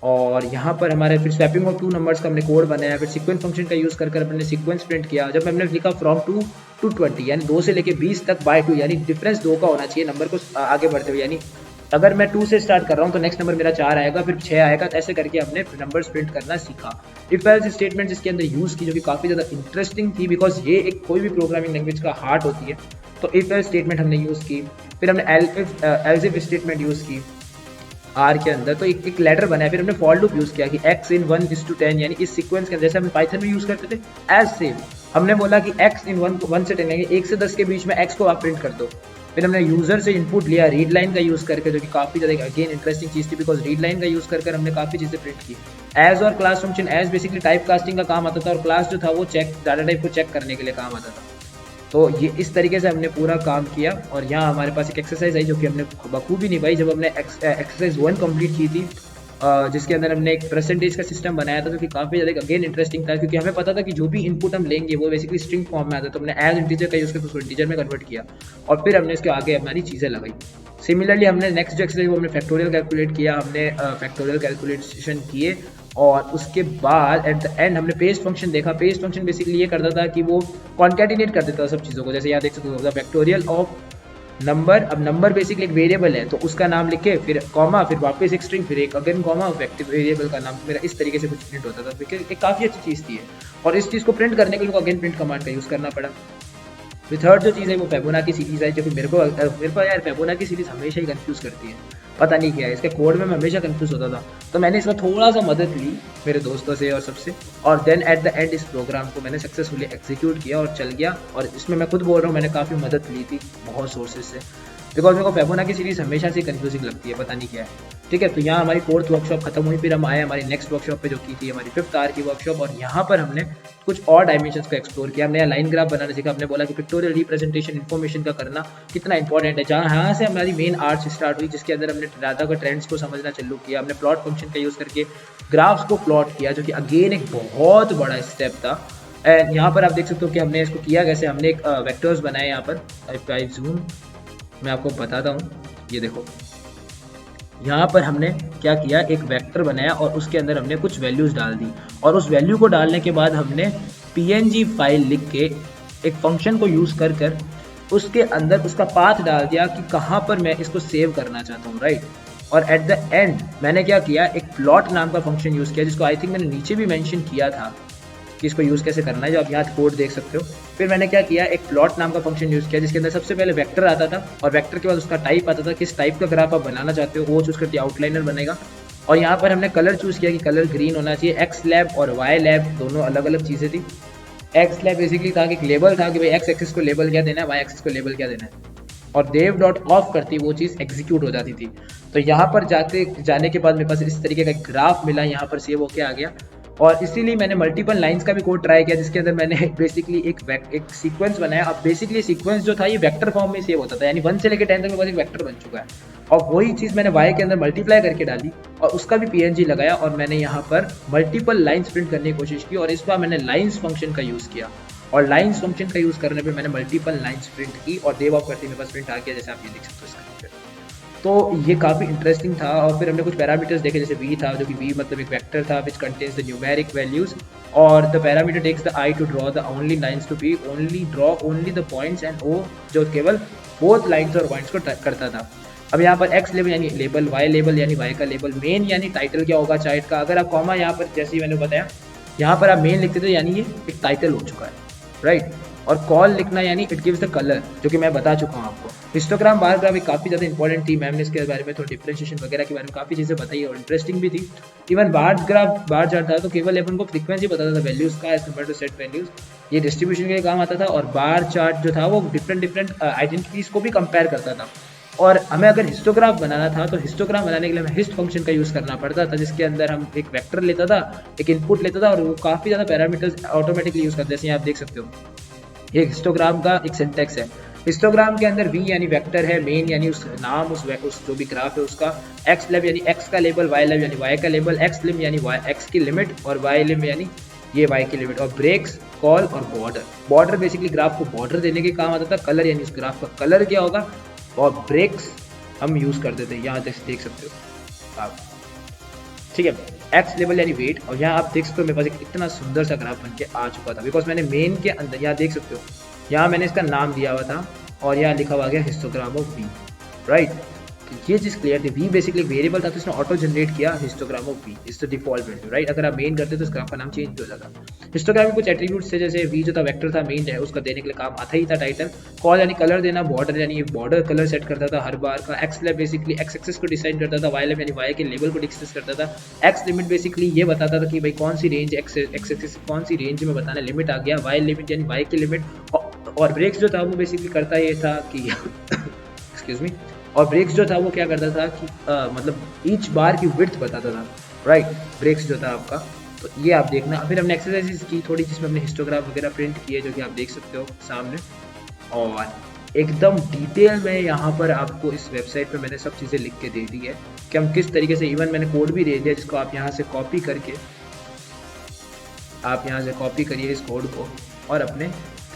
और यहाँ पर हमारे फिर स्वैपिंग ऑफ 2 नंबर्स का हमने कोड बनाया। फिर सीक्वेंस फंक्शन का यूज़ कर हमने सीक्वेंस प्रिंट किया। जब हमने लिखा फ्रॉम 2 to 20 यानी 2 से लेके 20 तक बाय 2, यानी डिफरेंस 2 का होना चाहिए नंबर को आगे बढ़ते हुए। यानी अगर मैं 2 से स्टार्ट कर रहा हूँ तो नेक्स्ट नंबर मेरा 4 आएगा, फिर 6 आएगा, तो ऐसे करके हमने नंबर्स प्रिंट करना सीखा। इफ एल्स स्टेटमेंट इसके अंदर यूज़ की, जो कि काफ़ी ज़्यादा इंटरेस्टिंग थी, बिकॉज ये एक कोई भी प्रोग्रामिंग लैंग्वेज का हार्ट होती है। तो इफ एल्स स्टेटमेंट हमने यूज़ की। फिर हमने एल्स इफ स्टेटमेंट यूज़ की आर के अंदर, तो एक लेटर बनाया। फिर हमने फॉर लूप यूज़ किया कि x in 1:10, यानी इस सीक्वेंस के अंदर जैसे हम पाइथन में यूज़ करते थे एज सेम हमने बोला कि x in 1 से 10 यानी 1 से 10 के बीच में x को आप प्रिंट कर दो। फिर हमने यूज़र से इनपुट लिया रीड लाइन का यूज़ करके, जो कि काफ़ी ज़्यादा अगेन इंटरेस्टिंग चीज़ थी, बिकॉज रीड लाइन का यूज़ कर हमने काफ़ी चीज़ें प्रिंट की। एज और class function, as basically type casting का काम आता था और क्लास जो था वो डाटा टाइप को चेक करने के लिए काम आता था। तो ये इस तरीके से हमने पूरा काम किया। और यहाँ हमारे पास एक एक्सरसाइज आई जो कि हमने बखूबी निभाई जब हमने एक्सरसाइज 1 कंप्लीट की थी, जिसके अंदर हमने एक परसेंटेज का सिस्टम बनाया था, जो कि काफ़ी ज़्यादा अगेन इंटरेस्टिंग था, क्योंकि हमें पता था कि जो भी इनपुट हम लेंगे वो बेसिकली स्ट्रिंग फॉर्म में आता है। तो हमने एज इंटीजर का यूज़ करके उसको इंटीजर में कन्वर्ट किया और फिर हमने इसके आगे हमारी चीज़ें लगाई। सिमिलरली हमने नेक्स्ट जो एक्सरसाइज वो हमने फैक्टोरियल कैलकुलेट किया, हमने फैक्टोरियल कैलकुलेशन किए और उसके बाद एट द एंड हमने पेस्ट फंक्शन देखा। पेस्ट फंक्शन बेसिकली ये करता था कि वो कॉन्कैटिनेट कर देता था सब चीज़ों को। जैसे यहाँ देख सकते हो फैक्टोरियल ऑफ नंबर, अब नंबर बेसिकली एक वेरिएबल है तो उसका नाम लिखे, फिर कॉमा, फिर वापस एक स्ट्रिंग, फिर एक अगेन कॉमा, वेरिएबल का नाम मेरा इस तरीके से कुछ प्रिंट होता था। एक काफ़ी अच्छी चीज़ थी और इस चीज़ को प्रिंट करने के लिए अगेन प्रिंट कमांड का यूज़ करना पड़ा। फिर थर्ड जो चीज़ है वो फिबोनाची सीरीज़ है, जो कि मेरे को यार फिबोनाची सीरीज़ हमेशा ही कंफ्यूज करती है, पता नहीं क्या है। इसके कोड में मैं हमेशा कंफ्यूज होता था, तो मैंने इसमें थोड़ा सा मदद ली मेरे दोस्तों से और सबसे, और देन एट द एंड इस प्रोग्राम को मैंने सक्सेसफुली एग्जीक्यूट किया और चल गया। और इसमें मैं खुद बोल रहा हूँ मैंने काफ़ी मदद ली थी बहुत सोर्सेज से, बिकॉज मेरे को फिबोनाची सीरीज़ हमेशा से कंफ्यूजिंग लगती है, पता नहीं क्या है। ठीक है, तो यहाँ हमारी 4th वर्कशॉप खत्म हुई। फिर हम आए हमारी नेक्स्ट वर्कशॉप पे जो की थी हमारी 5th आवर की वर्कशॉप, और यहाँ पर हमने कुछ और डायमेंशंस को एक्सप्लोर किया। हमने लाइन ग्राफ बनाना सीखा। हमने बोला कि पिक्टोरियल रिप्रेजेंटेशन इन्फॉर्मेशन का करना कितना इंपॉर्टेंट है। यहाँ से हमारी मेन आर्ट स्टार्ट हुई, जिसके अंदर हमने डाटा का ट्रेंड्स को समझना चालू किया। हमने प्लॉट फंक्शन का यूज़ करके ग्राफ्स को प्लॉट किया, जो कि अगेन एक बहुत बड़ा स्टेप था। एंड यहाँ पर आप देख सकते हो कि हमने इसको किया कैसे। हमने एक वेक्टर्स बनाए यहाँ पर, जूम मैं आपको बताता हूँ। ये देखो यहाँ पर हमने क्या किया, एक वेक्टर बनाया और उसके अंदर हमने कुछ वैल्यूज़ डाल दी, और उस वैल्यू को डालने के बाद हमने png फाइल लिख के एक फंक्शन को यूज़ कर उसके अंदर उसका पाथ डाल दिया कि कहाँ पर मैं इसको सेव करना चाहता हूँ, राइट। और एट द एंड मैंने क्या किया, एक प्लॉट नाम का फंक्शन यूज़ किया, जिसको आई थिंक मैंने नीचे भी मेंशन किया था कि इसको यूज़ कैसे करना है, जो आप यहाँ कोड देख सकते हो। फिर मैंने क्या किया, एक प्लॉट नाम का फंक्शन यूज़ किया, जिसके अंदर सबसे पहले वेक्टर आता था और वेक्टर के बाद उसका टाइप आता था, किस टाइप का ग्राफ आप बनाना चाहते हो वो चूज़ करके आउटलाइनर बनेगा। और यहाँ पर हमने कलर चूज़ किया कि कलर ग्रीन होना चाहिए। एक्स लैब और वाई लैब दोनों अलग अलग चीज़ें थी। एक्स लैब बेसिकली था कि एक लेबल था कि भाई एक्स एक्सिस को लेबल क्या देना है, वाई एक्सिस को लेबल क्या देना है, और देव डॉट ऑफ करती वो चीज़ एग्जीक्यूट हो जाती थी। तो यहाँ पर जाने के बाद मेरे पास इस तरीके का एक ग्राफ मिला, यहाँ पर सेव होके आ गया। और इसीलिए मैंने मल्टीपल लाइंस का भी कोड ट्राई किया, जिसके अंदर मैंने बेसिकली एक सीक्वेंस बनाया। अब बेसिकली सीक्वेंस जो था ये वेक्टर फॉर्म में सेव होता था, यानी 1 से लेकर 10 तक मेरे पास एक वेक्टर बन चुका है। और वही चीज़ मैंने वाई के अंदर मल्टीप्लाई करके डाली और उसका भी पीएनजी लगाया, और मैंने यहाँ पर मल्टीपल लाइन्स प्रिंट करने की कोशिश की, और इस बार मैंने लाइन्स फंक्शन का यूज़ किया। और लाइन्स फंक्शन का यूज़ करने पे मैंने मल्टीपल लाइन्स प्रिंट की और देव ऑफ करते मेरे पास प्रिंट आ गया, जैसे आप ये देख सकते हो स्क्रीन पे। तो ये काफ़ी इंटरेस्टिंग था। और फिर हमने कुछ पैरामीटर्स देखे, जैसे v था, जो कि v मतलब एक वेक्टर था which contains the numeric values, और the parameter takes the I to draw the only lines to be only draw only the points, and o जो केवल बोथ लाइन्स और पॉइंट्स को करता था। अब यहाँ पर x लेबल यानी लेबल, y लेबल यानी y का लेबल, मेन यानी टाइटल क्या होगा चार्ट का। अगर आप कॉमा यहाँ पर, जैसे ही मैंने बताया, यहाँ पर आप मेन लिखते थे यानी ये एक टाइटल हो चुका है, राइट। और कॉल लिखना यानी इट गिव्स द कलर, जो कि मैं बता चुका हूँ आपको। हिस्टोग्राम बार ग्राफ काफ़ी ज़्यादा इंपॉर्टेंट थी, मैम ने इसके बारे में थोड़ा डिफरेंशिएशन वगैरह के बारे में काफ़ी चीज़ें बताई और इंटरेस्टिंग भी थी। Even bar graph bar chart था तो केवल अपन को फ्रीक्वेंसी बताता था वैल्यूज़ का as compare to set values, ये डिस्ट्रीब्यूशन के लिए काम आता था। और बार चार्ट जो था वो डिफरेंट आइडेंटिटीज़ को भी कंपेयर करता था। और हमें अगर हिस्टोग्राफ बनाना था तो हिस्टोग्राफ बनाने के लिए हमें हिस्ट फंक्शन का यूज़ करना पड़ता था, जिसके अंदर हम एक वेक्टर लेता था, एक इनपुट लेता था, और वो काफ़ी ज़्यादा पैरामीटर्स ऑटोमेटिकली यूज़ करते हैं। जैसे आप देख सकते हो ये हिस्टोग्राम का एक सिंटेक्स है। हिस्टोग्राम के अंदर v यानी वेक्टर है, मेन यानी उस नाम, उस जो भी ग्राफ है उसका, x लेब यानी x का लेबल, y लेब यानी y का लेबल, x लिम यानी x की लिमिट, और y लिम यानी ये y की लिमिट, और ब्रेक्स, कॉल और बॉर्डर। बॉर्डर बेसिकली ग्राफ को बॉर्डर देने के काम आता था। कलर यानी उस ग्राफ का कलर क्या होगा, और ब्रेक्स हम यूज़ करते थे, यहाँ देख सकते हो आप, ठीक है। एक्स लेवल यानी वेट, और यहाँ आप देख सकते हो मेरे पास एक इतना सुंदर सा ग्राफ बन के आ चुका था, बिकॉज मैंने मेन के अंदर, यहाँ देख सकते हो, यहाँ मैंने इसका नाम दिया हुआ था और यहाँ लिखा हुआ गया हिस्टोग्राम ऑफ वी, राइट। तो ये चीज़ क्लियर थी। वी बेसिकली वेरिएबल था, तो इसने ऑटो जनरेट किया histogram of V, is the default value, right. अगर आप मेन करते तो इस ग्राफ का नाम चेंज हो जाता। हिस्टोग्राम में कुछ एट्रीब्यूट्स थे, जैसे वी जो था वेक्टर था, मेन है उसका देने के लिए काम आता ही था टाइटल। कॉल यानी कलर देना, बॉर्डर यानी बॉर्डर कलर सेट करता था हर बार का। एक्स लेब बेसिकली एक्स एक्सिस को डिसाइड करता था। वाई लेब यानी वाई के लेवल को डिस्कस करता था। एक्स लिमिट बेसिकली ये बताता था कि भाई कौन सी रेंज एक्स एक्सिस कौन सी रेंज में बताना, लिमिट आ गया। वाई लिमिट यानी वाई की लिमिट, और ब्रेक्स जो था वो बेसिकली करता ये था कि एक्सक्यूज मी, और ब्रेक्स जो था वो क्या करता था कि मतलब ईच बार की विड्थ बताता था, राइट। ब्रेक्स जो था आपका, तो ये आप देखना। फिर हमने एक्सरसाइजेस की थोड़ी, जिसमें हमने हिस्टोग्राफ वगैरह प्रिंट किए, जो कि आप देख सकते हो सामने। और एकदम डिटेल में यहाँ पर आपको इस वेबसाइट पे मैंने सब चीज़ें लिख के दे दी है कि हम किस तरीके से, इवन मैंने कोड भी दे दिया जिसको आप यहाँ से कॉपी करके, आप यहाँ से कॉपी करिए इस कोड को और अपने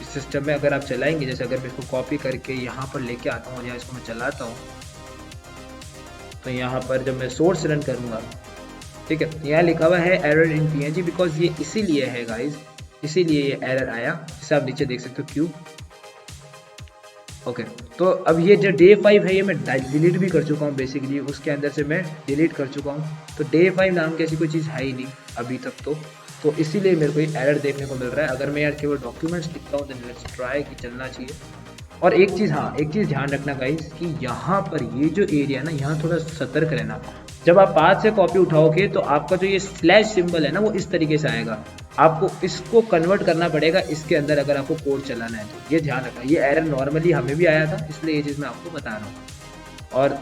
सिस्टम में अगर आप चलाएंगे, जैसे अगर मैं इसको कॉपी करके यहाँ पर लेके आता हूँ और यहाँ इसको मैं चलाता हूँ, तो यहाँ पर जब मैं सोर्स रन करूँगा, ठीक है, यहाँ लिखा हुआ है एरर इन पीएनजी, बिकॉज ये इसीलिए है गाइज, इसीलिए ये एरर आया, जिसे आप नीचे देख सकते हो क्यों। ओके, तो अब ये जो डे 5 है ये मैं डिलीट भी कर चुका हूँ, बेसिकली उसके अंदर से मैं डिलीट कर चुका हूँ। तो डे 5 नाम की ऐसी कोई चीज़ है ही नहीं अभी तक, तो इसीलिए मेरे को ये एरर देखने को मिल रहा है। अगर मैं यार केवल डॉक्यूमेंट्स लिखता हूँ, देन लेट्स ट्राई कि चलना चाहिए। और एक चीज़, हाँ, एक चीज़ ध्यान रखना गाइस कि यहाँ पर ये जो एरिया ना, यहाँ थोड़ा सतर्क रहना। जब आप पाथ से कॉपी उठाओगे तो आपका जो ये स्लैश सिंबल है ना, वो इस तरीके से आएगा। आपको इसको कन्वर्ट करना पड़ेगा इसके अंदर अगर आपको कोड चलाना है, तो ये ध्यान रखना। ये एरर नॉर्मली हमें भी आया था, इसलिए ये चीज़ मैं आपको बता रहा हूँ। और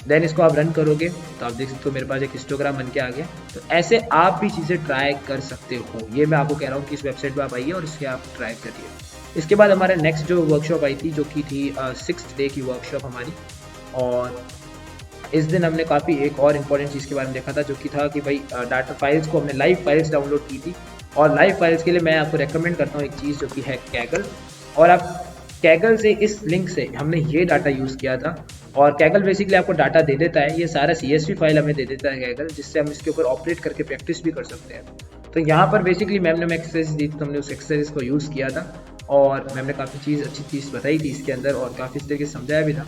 देन इसको आप रन करोगे तो आप देख सकते हो मेरे पास एक हिस्टोग्राम बन के आ गया। तो ऐसे आप भी चीज़ें ट्राई कर सकते हो। ये मैं आपको कह रहा हूँ कि इस वेबसाइट पर आप आइए और इसके आप ट्राई करिए। इसके बाद हमारा नेक्स्ट जो वर्कशॉप आई थी, जो कि थी 6th डे की वर्कशॉप हमारी, और इस दिन हमने काफ़ी एक और इम्पॉर्टेंट चीज़ के बारे में देखा था, जो कि था कि भाई डाटा फाइल्स को हमने लाइव फाइल्स डाउनलोड की थी। और लाइव फाइल्स के लिए मैं आपको रेकमेंड करता हूँ एक चीज़, जो कि है कैगल। और आप कैगल से, इस लिंक से हमने ये डाटा यूज़ किया था। और कैगल बेसिकली आपको डाटा दे देता है, ये सारा CSV फाइल हमें दे देता है कैगल, जिससे हम इसके ऊपर ऑपरेट करके प्रैक्टिस भी कर सकते हैं। तो यहाँ पर बेसिकली मैम ने एक्सरसाइज दी, तो हमने उस एक्सरसाइज को यूज़ किया था और मैम ने काफ़ी अच्छी चीज़ बताई थी इसके अंदर और काफ़ी इस तरीके से समझाया भी था।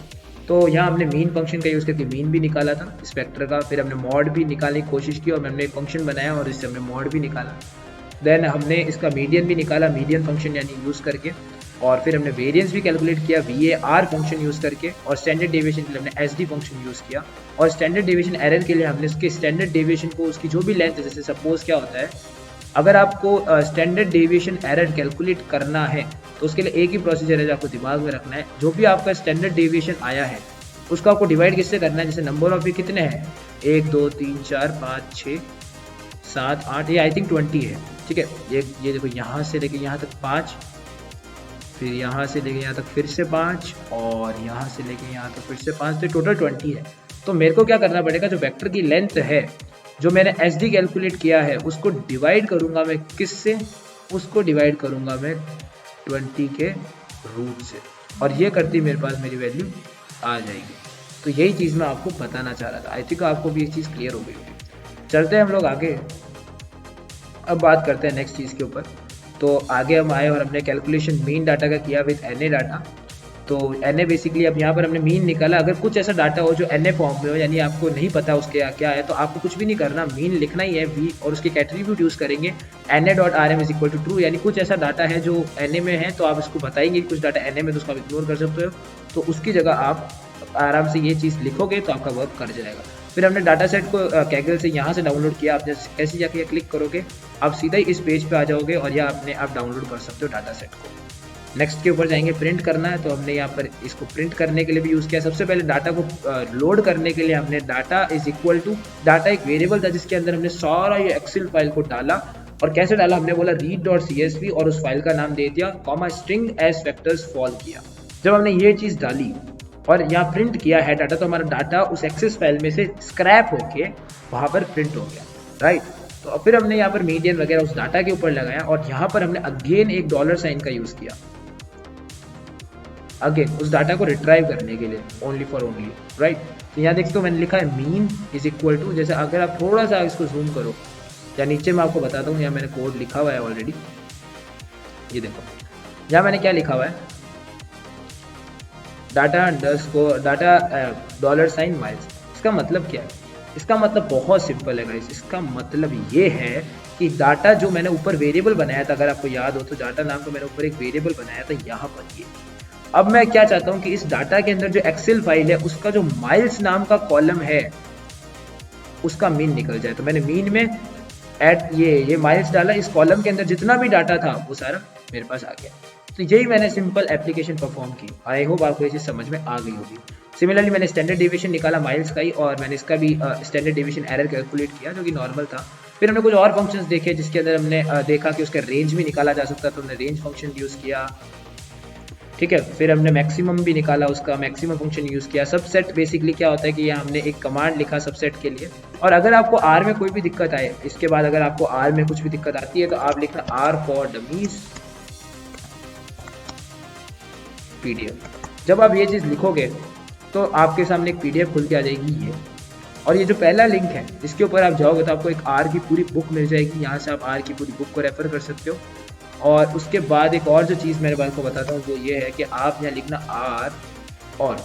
तो यहाँ हमने मीन फंक्शन का यूज़ करके मीन भी निकाला था स्पेक्टर का, फिर हमने मॉड भी निकालने की कोशिश की और हमने एक फंक्शन बनाया और इससे हमने मॉड भी निकाला। देन हमने इसका मीडियन भी निकाला मीडियन फंक्शन यानी यूज़ करके, और फिर हमने वेरिएंस भी कैलकुलेट किया VAR फंक्शन यूज़ करके, और स्टैंडर्ड डेविएशन के लिए हमने SD फंक्शन यूज़ किया, और स्टैंडर्ड डेविएशन एरर के लिए हमने उसके स्टैंडर्ड डेविएशन को उसकी जो भी लेंथ है, जैसे सपोज क्या होता है अगर आपको स्टैंडर्ड डेविएशन एरर कैलकुलेट करना है तो उसके लिए एक ही प्रोसीजर है जो आपको दिमाग में रखना है। जो भी आपका स्टैंडर्ड डेविएशन आया है उसको आपको डिवाइड किससे करना है, जैसे नंबर ऑफ ये कितने हैं 1 2 3 4 5 6 7 8, ये आई थिंक 20 है, ठीक है। ये देखो यहाँ से लेके यहाँ तक 5, फिर यहाँ से लेके यहाँ तक फिर से 5, और यहाँ से लेके यहाँ तक फिर से 5, तो टोटल 20 है। तो मेरे को क्या करना पड़ेगा, जो वेक्टर की लेंथ है जो मैंने SD कैलकुलेट किया है उसको डिवाइड करूँगा मैं किससे, उसको डिवाइड करूँगा मैं 20 के रूट से, और ये करती मेरे पास मेरी वैल्यू आ जाएगी। तो यही चीज़ मैं आपको बताना चाह रहा था। आई थिंक आपको भी ये चीज़ क्लियर हो गई होगी। चलते हैं हम लोग आगे, अब बात करते हैं नेक्स्ट चीज़ के ऊपर। तो आगे हम आए और हमने कैलकुलेशन मीन डाटा का किया विद NA डाटा। तो NA बेसिकली अब यहाँ पर हमने मीन निकाला। अगर कुछ ऐसा डाटा हो जो NA फॉर्म में हो, यानी आपको नहीं पता उसके क्या है, तो आपको कुछ भी नहीं करना, मीन लिखना ही है V, और उसके एट्रीब्यूट यूज़ करेंगे NA.RM is equal to true, यानी कुछ ऐसा डाटा है जो NA में है तो आप इसको बताएंगे कुछ डाटा NA में, तो उसको आप इग्नोर कर सकते हो। तो उसकी जगह आप आराम से ये चीज़ लिखोगे तो आपका वर्क कर जाएगा। फिर हमने डाटा सेट को कैगल से यहाँ से डाउनलोड किया। आप जैसे कैसे जाके क्लिक करोगे आप सीधा ही इस पेज पे आ जाओगे और यह अपने आप डाउनलोड कर सकते हो डाटा सेट को। नेक्स्ट के ऊपर जाएंगे, प्रिंट करना है, तो हमने यहाँ पर इसको प्रिंट करने के लिए भी यूज़ किया। सबसे पहले डाटा को लोड करने के लिए हमने data is equal to, data एक वेरिएबल था जिसके अंदर हमने सारा ये एक्सेल फाइल को डाला। और कैसे डाला, हमने बोला read.csv और उस फाइल का नाम दे दिया comma string as factors false किया। जब हमने ये चीज़ डाली और यहाँ प्रिंट किया है डाटा, तो हमारा डाटा उस एक्सेस फाइल में से स्क्रैप होके वहाँ पर प्रिंट हो गया, राइट। तो फिर हमने यहाँ पर मीडियन वगैरह उस डाटा के ऊपर लगाया और यहाँ पर हमने अगेन एक $साइन का यूज़ किया, अगेन उस डाटा को रिट्राइव करने के लिए, ओनली फॉर ओनली, राइट। तो यहाँ देखते हो मैंने लिखा है मीन इज इक्वल टू, जैसे अगर आप थोड़ा सा इसको जूम करो या नीचे मैं आपको बताता हूँ, यहाँ मैंने कोड लिखा हुआ है ऑलरेडी, ये देखो यहाँ मैंने क्या लिखा हुआ है, डाटा $साइन माइल्स। इसका मतलब क्या है, इसका मतलब बहुत सिंपल है गाइस। इसका मतलब ये है कि डाटा जो मैंने ऊपर वेरिएबल बनाया था, अगर आपको याद हो तो डाटा नाम का मैंने ऊपर एक वेरिएबल बनाया था यहाँ पर ये। अब मैं क्या चाहता हूँ कि इस डाटा के अंदर जो एक्सेल फाइल है उसका जो माइल्स नाम का कॉलम है उसका मीन निकल जाए। तो मैंने मीन में ये माइल्स डाला, इस कॉलम के अंदर जितना भी डाटा था वो सारा मेरे पास आ गया। तो यही मैंने सिंपल एप्लीकेशन परफॉर्म की। आई होप आपको ये चीज़ समझ में आ गई होगी। सिमिलरली मैंने स्टैंडर्ड डेविएशन निकाला माइल्स का ही, और मैंने इसका भी स्टैंडर्ड डेविएशन एरर कैलकुलेट किया जो कि नॉर्मल था। फिर हमने कुछ और फंक्शंस देखे जिसके अंदर हमने देखा कि उसका रेंज भी निकाला जा सकता, तो हमने रेंज फंक्शन यूज़ किया, ठीक है। फिर हमने मैक्सिमम भी निकाला, उसका मैक्सिमम फंक्शन यूज़ किया। सबसेट बेसिकली क्या होता है कि यहाँ हमने एक कमांड लिखा सबसेट के लिए। और अगर आपको आर में कोई भी दिक्कत आए, इसके बाद अगर आपको आर में कुछ भी दिक्कत आती है तो आप लिखना आर फॉर डमीज PDF। जब आप ये चीज़ लिखोगे तो आपके सामने एक PDF खुल के आ जाएगी ये, और ये जो पहला लिंक है इसके ऊपर आप जाओगे तो आपको एक आर की पूरी बुक मिल जाएगी। यहाँ से आप आर की पूरी बुक को रेफर कर सकते हो। और उसके बाद एक और जो चीज़ मेरे बात को बताता हूँ वो ये है कि आप यहाँ लिखना आर, और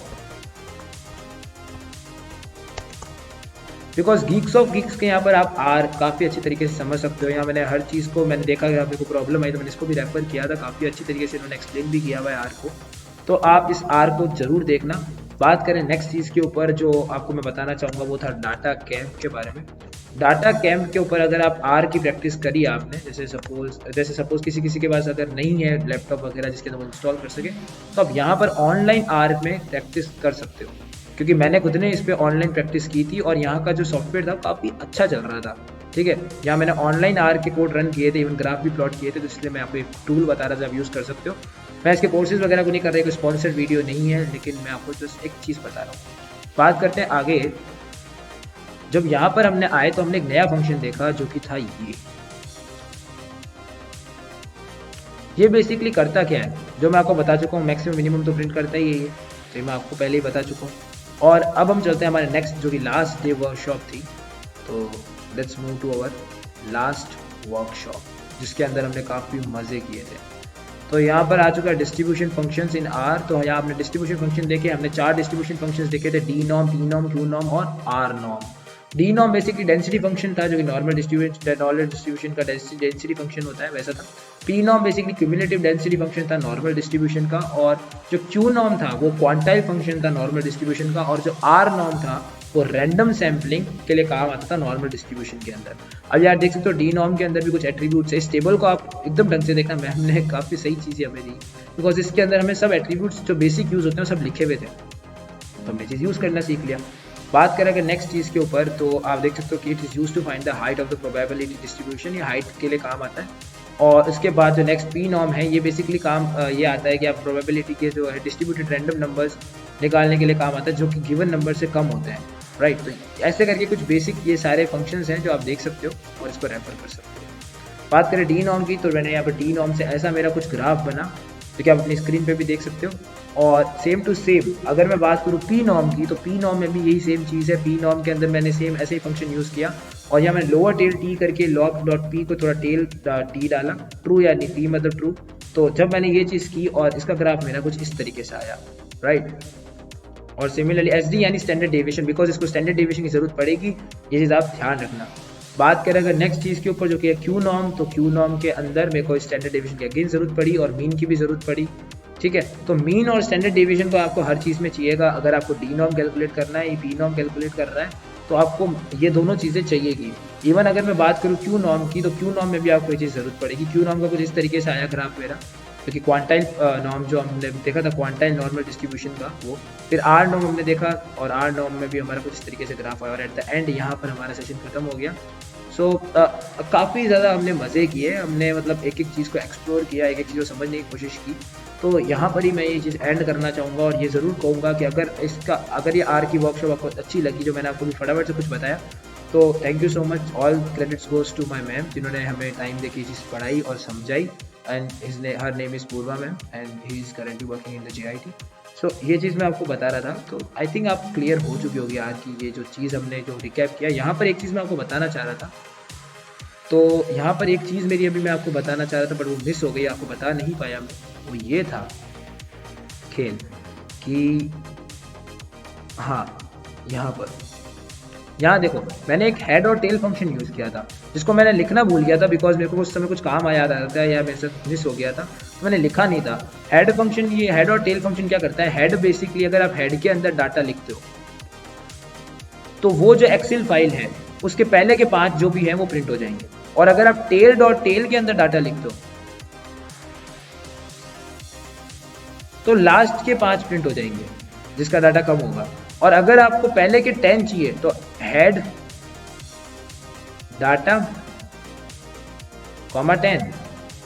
बिकॉज गीक्स ऑफ गीक्स के यहाँ पर आप आर काफ़ी अच्छी तरीके से समझ सकते हो। यहाँ मैंने हर चीज़ को मैंने देखा, यहाँ पे कोई प्रॉब्लम आई तो मैंने इसको भी रेफर किया था, काफ़ी अच्छी तरीके से इन्होंने एक्सप्लेन भी किया हुआ है आर को। तो आप इस आर को ज़रूर देखना। बात करें नेक्स्ट चीज़ के ऊपर जो आपको मैं बताना चाहूँगा वो था डाटा कैंप के बारे में। डाटा कैंप के ऊपर अगर आप आर की प्रैक्टिस करी आपने, जैसे सपोज किसी के पास अगर नहीं है लैपटॉप वगैरह जिसके अंदर वो इंस्टॉल कर सके, तो आप यहाँ पर ऑनलाइन आर में प्रैक्टिस कर सकते हो। क्योंकि मैंने खुद ने इस पर ऑनलाइन प्रैक्टिस की थी और यहाँ का जो सॉफ्टवेयर था काफ़ी अच्छा चल रहा था, ठीक है। यहाँ मैंने ऑनलाइन आर के कोड रन किए थे, इवन ग्राफ भी प्लॉट किए थे, तो इसलिए मैं आपको एक टूल बता रहा था, आप यूज़ कर सकते हो। मैं इसके कोर्सेज वगैरह को नहीं कर रहा, कोई स्पॉन्सर्ड वीडियो नहीं है, लेकिन मैं आपको जस्ट एक चीज़ बता रहा हूँ। बात करते हैं आगे। जब यहाँ पर हमने आए तो हमने एक नया फंक्शन देखा जो कि था ये बेसिकली करता क्या है, जो मैं आपको बता चुका हूँ, मैक्सिमम मिनिमम तो प्रिंट करता ही है ये, तो मैं आपको पहले ही बता चुका हूँ। और अब हम चलते हैं हमारे नेक्स्ट जो कि लास्ट डे वर्कशॉप थी। तो let's move to our last workshop जिसके अंदर हमने काफ़ी मज़े किए थे। तो यहाँ पर आ चुका है डिस्ट्रीब्यूशन फंक्शंस इन आर। तो यहाँ आपने डिस्ट्रीब्यूशन फंक्शन देखे, हमने 4 डिस्ट्रीब्यूशन फंक्शंस देखे थे, D norm, T norm, Q norm और R norm. D norm basically density function था, जो कि नॉर्मल डिस्ट्रीब्यूशन का डेंसिटी फंक्शन होता है वैसा था। P norm basically cumulative density function था नॉर्मल डिस्ट्रीब्यूशन का, और जो क्यू नॉर्म था वो क्वांटाइल फंक्शन था नॉर्मल डिस्ट्रीब्यूशन का, और जो आर नॉर्म था वो रैंडम सैम्पलिंग के लिए काम आता था नॉर्मल डिस्ट्रीब्यूशन के अंदर। अब यार देख सकते हो डी नॉर्म के अंदर भी कुछ एट्रीब्यूट्स है। इस टेबल को आप एकदम ढंग से देखना, मैम ने काफ़ी सही चीज़ें हमें दी, बिकॉज इसके अंदर हमें सब एट्रीब्यूट्स जो बेसिक यूज़ होते हैं सब लिखे हुए थे, तो हमने चीज़ यूज़ करना सीख लिया। बात करें अगर नेक्स्ट चीज़ के ऊपर, तो आप देख सकते हो कि it is use to find the height of the probability distribution, ये हाइट के लिए काम आता है। और उसके बाद जो नेक्स्ट पी नॉर्म है, ये बेसिकली काम ये आता है कि आप प्रोबेबिलिटी के जो है डिस्ट्रीब्यूटेड रैंडम नंबर्स निकालने के लिए काम आता है जो कि गिवन नंबर से कम होते हैं, राइट। तो ऐसे करके कुछ बेसिक ये सारे फंक्शंस हैं जो आप देख सकते हो और इसको रेफर कर सकते हो। बात करें डी नॉर्म की, तो मैंने यहाँ पर डी नॉर्म से ऐसा मेरा कुछ ग्राफ बना जो कि आप अपनी स्क्रीन पे भी देख सकते हो। और सेम टू सेम अगर मैं बात करूँ पी नॉर्म की, तो पी नॉर्म में भी यही सेम चीज़ है। पी नॉर्म के अंदर मैंने सेम ऐसे ही फंक्शन यूज़ किया, और यहाँ मैंने लोअर टेल टी करके लॉग डॉट पी को थोड़ा टेल टी डाला, ट्रू यानी टी मतलब ट्रू। तो जब मैंने ये चीज़ की और इसका ग्राफ मेरा कुछ इस तरीके से आया, राइट। और सिमिलरली एस डी यानी स्टैंडर्ड डेविएशन, बिकॉज इसको स्टैंडर्ड डेविएशन की जरूरत पड़ेगी, ये चीज़ आप ध्यान रखना। बात करें अगर नेक्स्ट चीज़ के ऊपर जो कि है क्यू नॉर्म, तो क्यू नॉर्म के अंदर मेरे को स्टैंडर्ड डेविएशन की अगेन जरूरत पड़ी और मीन की भी जरूरत पड़ी, ठीक है। तो मीन और स्टैंडर्ड डेविएशन को आपको हर चीज़ में चाहिएगा। अगर आपको डी नॉर्म कैलकुलेट करना है, पी नॉर्म कैलकुलेट कर रहा है, तो आपको ये दोनों चीज़ें चाहिएगी। इवन अगर मैं बात करूँ क्यू नॉर्म की, तो क्यू नॉर्म में भी आपको ये चीज़ ज़रूरत पड़ेगी। क्यू नॉर्म का कुछ इस तरीके से आया ग्राफ मेरा, क्योंकि क्वांटाइल नॉर्म जो हमने देखा था क्वांटाइल नॉर्मल डिस्ट्रीब्यूशन का वो, फिर आर नॉर्म हमने देखा, और आर नॉर्म में भी हमारा कुछ इस तरीके से ग्राफ आया, और एट द एंड यहाँ पर हमारा सेशन खत्म हो गया। सो काफ़ी ज़्यादा हमने मज़े किए, हमने मतलब एक एक चीज़ को एक्सप्लोर किया, एक एक चीज़ को समझने की कोशिश की। तो यहाँ पर ही मैं ये चीज़ एंड करना चाहूँगा, और ये ज़रूर कहूँगा कि अगर ये आर की वर्कशॉप आपको अच्छी लगी, जो मैंने आपको भी फटाफट से कुछ बताया, तो thank you so much. All credits goes to my ma'am, जिन्होंने हमें टाइम देके चीज़ पढ़ाई और समझाई। And her name is Purva ma'am, and he is currently working in the JIT। सो ये चीज़ मैं आपको बता रहा था, तो आई थिंक आप क्लियर हो चुकी होगी आज की ये जो चीज़ हमने जो रिकैप किया। यहाँ पर एक चीज़ मैं आपको बताना चाह रहा था, तो यहाँ पर एक चीज़ मेरी अभी मैं आपको बताना चाह रहा था, बट वो मिस हो गई, आपको बता नहीं पाया मैं। वो ये था खेल कि हाँ, यहाँ देखो मैंने एक हेड और टेल फंक्शन यूज़ किया था, जिसको मैंने लिखना भूल गया था, बिकॉज मेरे को उस समय कुछ काम याद आ रहा था या मेरे से मिस हो गया था, तो मैंने लिखा नहीं था। हेड फंक्शन, ये हेड और टेल फंक्शन क्या करता है, हेड बेसिकली अगर आप हेड के अंदर डाटा लिखते हो, तो वो जो एक्सेल फाइल है उसके पहले के 5 जो भी हैं वो प्रिंट हो जाएंगे, और अगर आप टेल डॉट टेल के अंदर डाटा लिखते हो तो लास्ट के 5 प्रिंट हो जाएंगे, जिसका डाटा कम होगा। और अगर आपको पहले के 10 चाहिए तो हेड डाटा कॉमा 10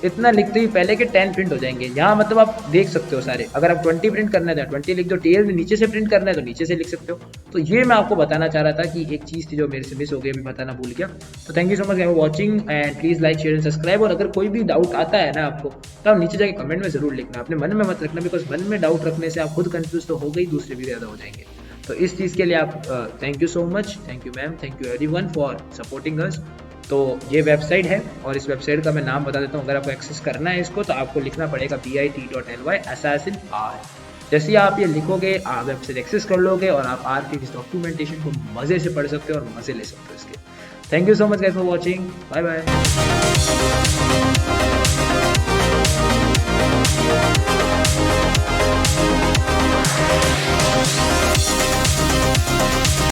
इतना लिखते ही पहले के 10 प्रिंट हो जाएंगे। यहाँ मतलब आप देख सकते हो सारे, अगर आप 20 प्रिंट करना है तो 20 लिख दो, टेल में नीचे से प्रिंट करना है तो नीचे से लिख सकते हो। तो ये मैं आपको बताना चाह रहा था कि एक चीज़ थी जो मेरे से मिस हो गई, अभी बताना भूल गया। तो thank you so much for watching, and please like share and subscribe. और अगर कोई भी डाउट आता है ना आपको, तो आप नीचे जाके कमेंट में ज़रूर लिखना, अपने मन में मत रखना, बिकॉज मन में डाउट रखने से आप खुद कन्फ्यूज तो हो गई, दूसरे भी ज़्यादा हो जाएंगे। तो इस चीज़ के लिए आप thank you so much, thank you ma'am, thank you everyone for supporting us. तो ये वेबसाइट है, और इस वेबसाइट का मैं नाम बता देता हूँ। अगर आपको एक्सेस करना है इसको, तो आपको लिखना पड़ेगा bit.ly assassin R। जैसे ही आप ये लिखोगे, आप वेबसाइट एक्सेस कर लोगे, और आप आर की इस डॉक्यूमेंटेशन को मज़े से पढ़ सकते हो और मज़े ले सकते हो इसके। Thank you so much guys for watching, bye bye.